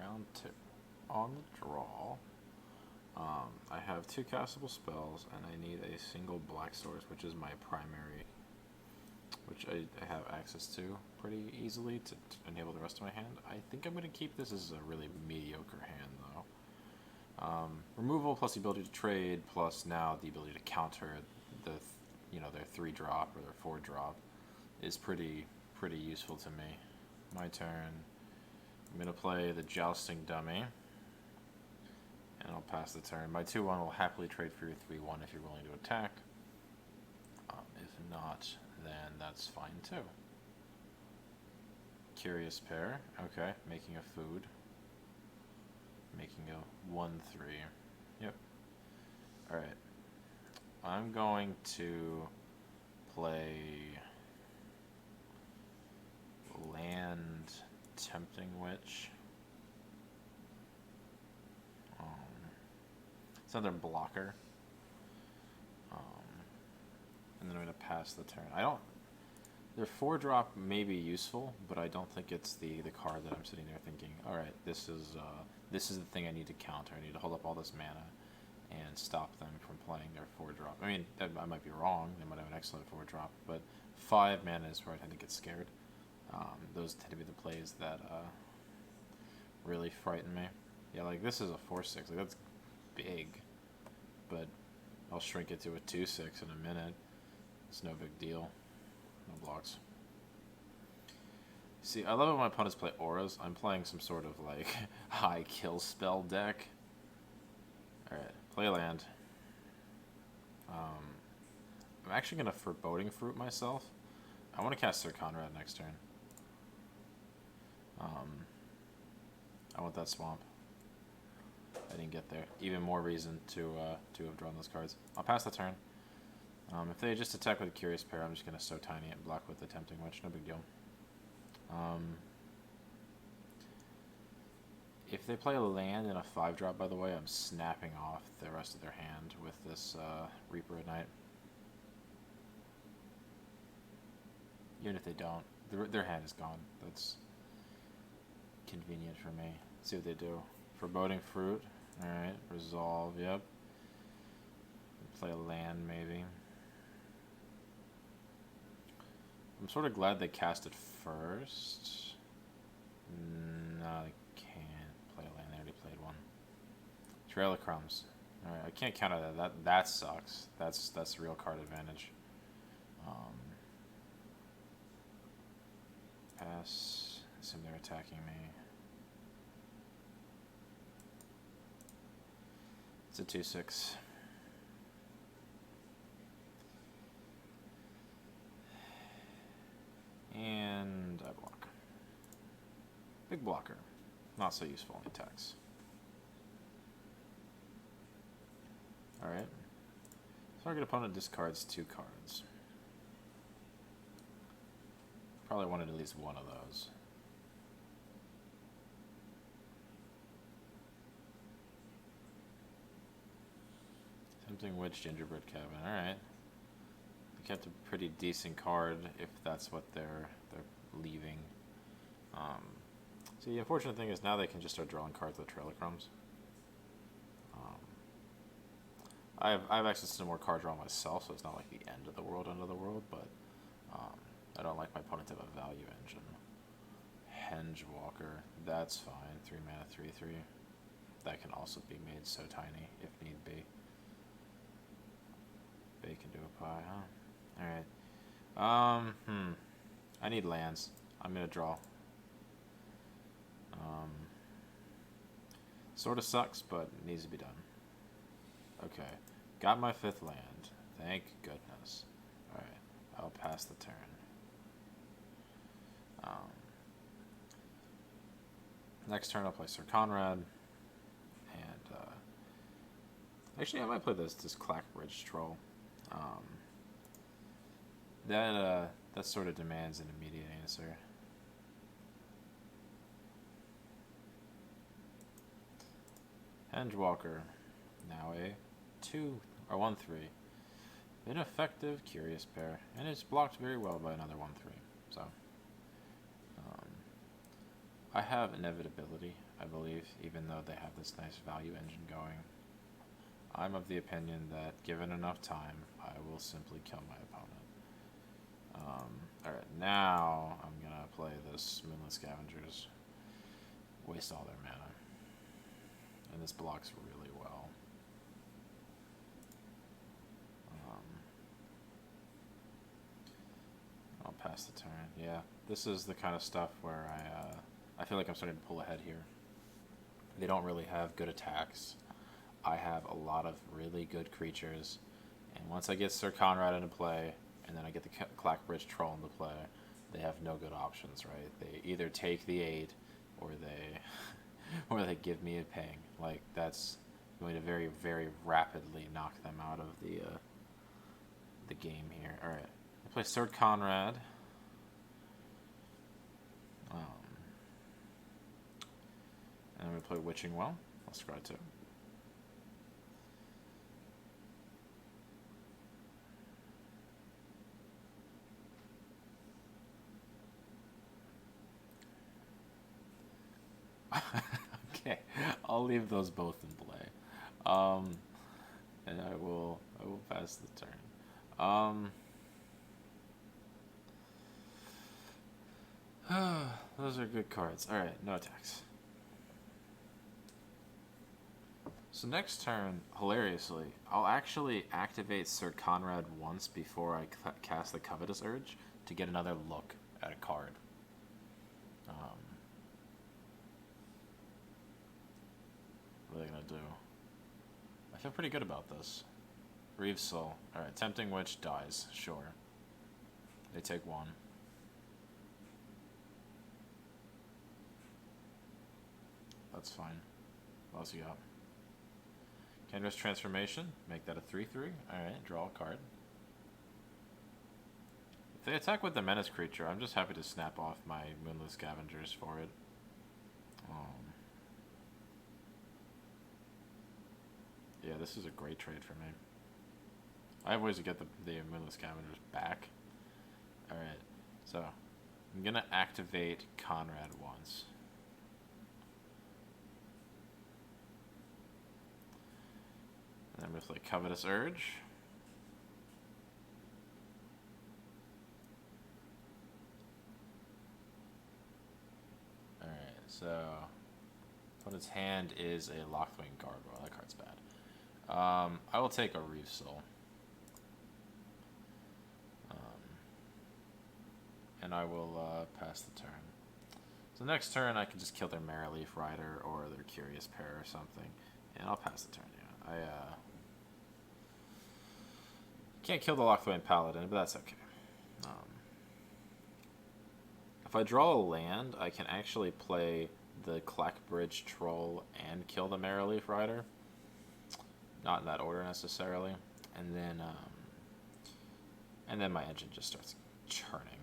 round 2. On the draw, I have 2 castable spells, and I need a single black source, which is my primary, which I have access to pretty easily to enable the rest of my hand. I think I'm going to keep this as a really mediocre hand, though. Removal plus the ability to trade, plus now the ability to counter the, their 3-drop or their 4-drop is pretty useful to me. My turn. I'm going to play the Jousting Dummy, and I'll pass the turn. My 2-1 will happily trade for your 3-1 if you're willing to attack. If not, then that's fine too. Curious Pair. Okay, making a food. Making a 1-3. Yep. Alright. I'm going to play Land Tempting Witch. It's another blocker. And then I'm going to pass the turn. Their 4-drop may be useful, but I don't think it's the card that I'm sitting there thinking, alright, this is the thing I need to counter. I need to hold up all this mana and stop them from playing their 4-drop. I mean, I might be wrong. They might have an excellent 4-drop, but 5 mana is where I tend to get scared. Those tend to be the plays that really frighten me. Yeah, like this is a 4-6. Like that's big, but I'll shrink it to a 2-6 in a minute. It's no big deal. No blocks. See, I love it when my opponents play auras. I'm playing some sort of like high kill spell deck. Alright, play land. I'm actually going to Foreboding Fruit myself. I want to cast Sir Conrad next turn. I want that swamp. I didn't get there. Even more reason to have drawn those cards. I'll pass the turn. If they just attack with a Curious Pair, I'm just going to So Tiny and block with the Tempting Witch. No big deal. If they play a land and a 5-drop, by the way, I'm snapping off the rest of their hand with this Reaper at Night. Even if they don't, their hand is gone. That's convenient for me. Let's see what they do. Foreboding Fruit. Alright, Resolve, yep. Play a land, maybe. I'm sort of glad they cast it first. No, they can't play a land. They already played one. Trail of Crumbs. Alright, I can't counter that. That sucks. That's real card advantage. Pass. Assume they're attacking me. It's a 2-6. And I block. Big blocker. Not so useful in attacks. Alright. Target opponent discards 2 cards. Probably wanted at least one of those. Tempting Witch, Gingerbread Cabin. Alright. They kept a pretty decent card if that's what they're leaving. So the unfortunate thing is now they can just start drawing cards with Trail of Crumbs. I have access to more card draw myself, so it's not like the end of the world, but I don't like my opponent to have a value engine. Henge Walker, that's fine. 3 mana, 3/3. That can also be made so tiny if need be. Bacon to a pie, huh? Alright. I need lands. I'm gonna draw. Sort of sucks, but it needs to be done. Okay. Got my 5th land. Thank goodness. Alright. I'll pass the turn. Next turn I'll play Sir Conrad. And, actually I might play this Clackbridge Troll. That sort of demands an immediate answer. Hengewalker, now a 2 or 1/3. Ineffective Curious Pair, and it's blocked very well by another 1/3. So I have inevitability, I believe, even though they have this nice value engine going. I'm of the opinion that given enough time, I will simply kill my opponent. Alright, now I'm gonna play this Moonlit Scavengers. Waste all their mana. And this blocks really well. I'll pass the turn. Yeah, this is the kind of stuff where I feel like I'm starting to pull ahead here. They don't really have good attacks. I have a lot of really good creatures, and once I get Sir Conrad into play, and then I get the Clackbridge Troll into play, they have no good options, right? They either take the 8, or they give me a ping. Like, that's going to very, very rapidly knock them out of the game here. All right, I play Sir Conrad. And I'm going to play Witching Well. I'll scry 2. Okay, I'll leave those both in play. And I will pass the turn. Those are good cards. Alright, no attacks. So next turn, hilariously, I'll actually activate Sir Conrad once before I cast the Covetous Urge to get another look at a card. What are they going to do? I feel pretty good about this. Reeve's Soul. Alright, Tempting Witch dies. Sure. They take 1. That's fine. What else you got? Kendra's Transformation. Make that a 3/3. Alright, draw a card. If they attack with the Menace creature, I'm just happy to snap off my Moonlit Scavengers for it. Yeah, this is a great trade for me. I have ways to get the Moonlit Scavengers back. Alright, so I'm going to activate Conrad once. And then with like Covetous Urge. Alright, so opponent's hand is a Lockthwing Gargoyle. That card's bad. I will take a Reeve's Soul. And I will pass the turn. So next turn I can just kill their Merrileaf Rider or their Curious Pair or something. And I'll pass the turn, yeah. I can't kill the Lockthwing Paladin, but that's okay. If I draw a land, I can actually play the Clackbridge Troll and kill the Merrileaf Rider. Not in that order necessarily. And then my engine just starts churning.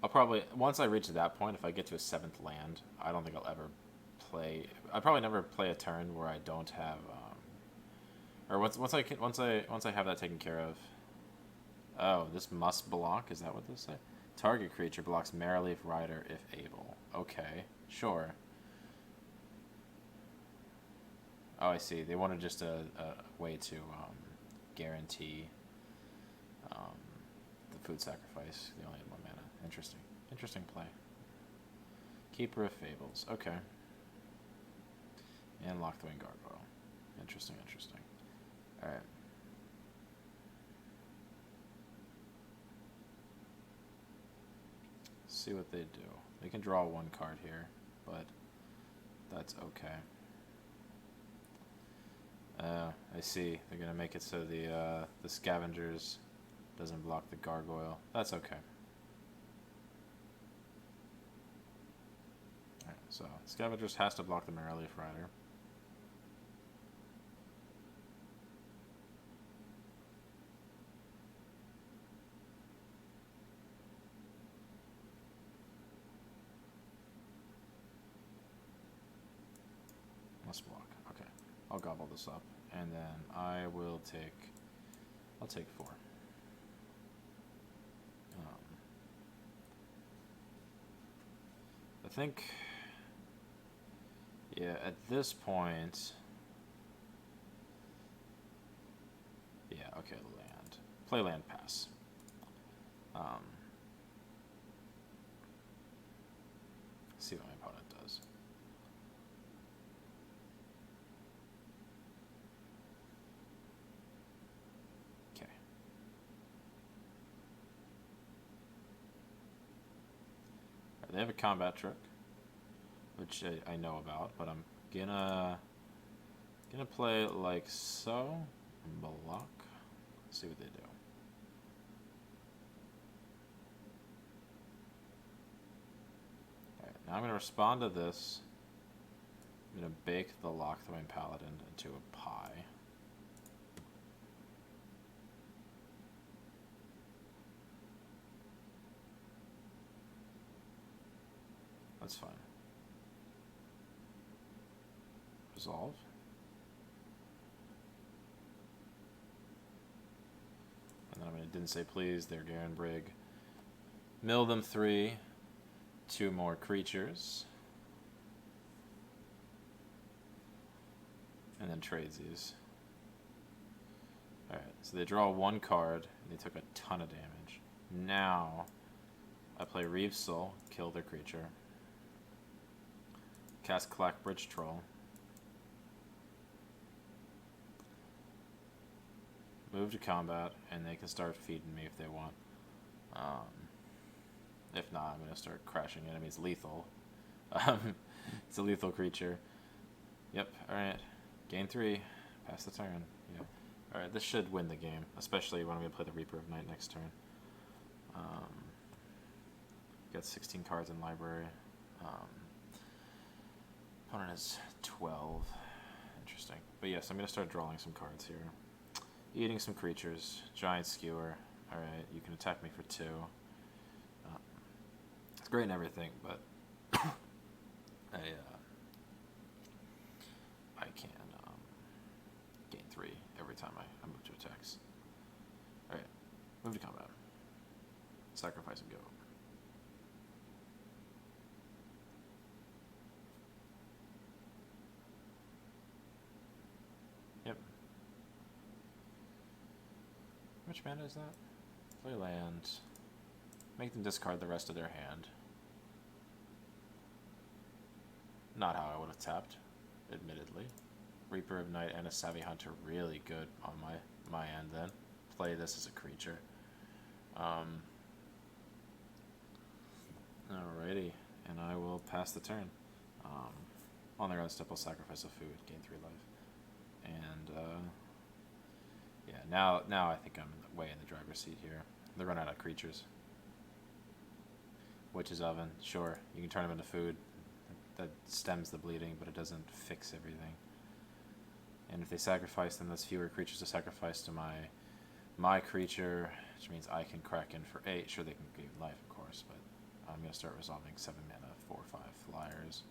I'll probably, once I reach that point, if I get to a 7th land, I don't think I'll ever play. I'll probably never play a turn where I don't have, or once I have that taken care of. Oh, this must block. Is that what this say? Target creature blocks Merrileaf Rider if able. Okay, sure. Oh, I see. They wanted just a way to guarantee the food sacrifice. They only had 1 mana. Interesting. Interesting play. Keeper of Fables. Okay. And Lockthwing Gargoyle. Interesting, interesting. Alright. See what they do. They can draw 1 card here, but that's okay. I see. They're gonna make it so the Scavengers doesn't block the Gargoyle. That's okay. Alright, so Scavengers has to block the Merrileaf Rider. Must block. Okay. I'll gobble this up. And then I will take... I'll take 4. think, yeah, at this point, yeah, okay, land. Play land, pass. See what my opponent does. Okay. They have a combat trick, which I know about, but I'm gonna play like so. Block. Let's see what they do. Alright, now I'm gonna respond to this. I'm gonna bake the Lockthwain Paladin into a pie. That's fine. Resolve. And then I'm gonna didn't say please, they're Garen Brig. Mill them 3. 2 more creatures. And then trades these. Alright, so they draw 1 card, and they took a ton of damage. Now, I play Reeve's Soul, kill their creature. Cast Clackbridge Troll. Move to combat, and they can start feeding me if they want. If not, I'm going to start crashing enemies lethal. It's a lethal creature. Yep, alright. Gain 3. Pass the turn. Yeah. Alright, this should win the game, especially when I'm going to play the Reaper of Night next turn. Got 16 cards in library. Opponent has 12. Interesting. But yes, I'm going to start drawing some cards here. Eating some creatures. Giant Skewer. Alright, you can attack me for 2. It's great and everything, but I can gain 3 every time I move to attacks. Alright, move to combat. Sacrifice and go. Yep. How much mana is that? Play land. Make them discard the rest of their hand. Not how I would have tapped, admittedly. Reaper of Night and a Savvy Hunter really good on my end then. Play this as a creature. Alrighty, and I will pass the turn. On their own step, I'll sacrifice a food, gain 3 life. And yeah, now I think I'm way in the driver's seat here. They run out of creatures. Witch's Oven, sure, you can turn them into food. That stems the bleeding, but it doesn't fix everything. And if they sacrifice them, that's fewer creatures to sacrifice to my creature, which means I can crack in for 8. Sure, they can gain life, of course, but I'm going to start resolving 7 mana, 4/5 flyers.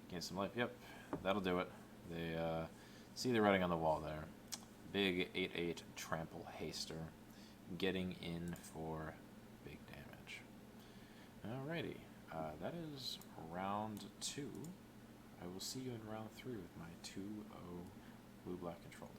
Gain some life. Yep, that'll do it. They see the writing on the wall there. Big 8/8 Trample Haster, getting in for big damage. Alrighty, that is round 2. I will see you in round 3 with my 2-0 blue-black control.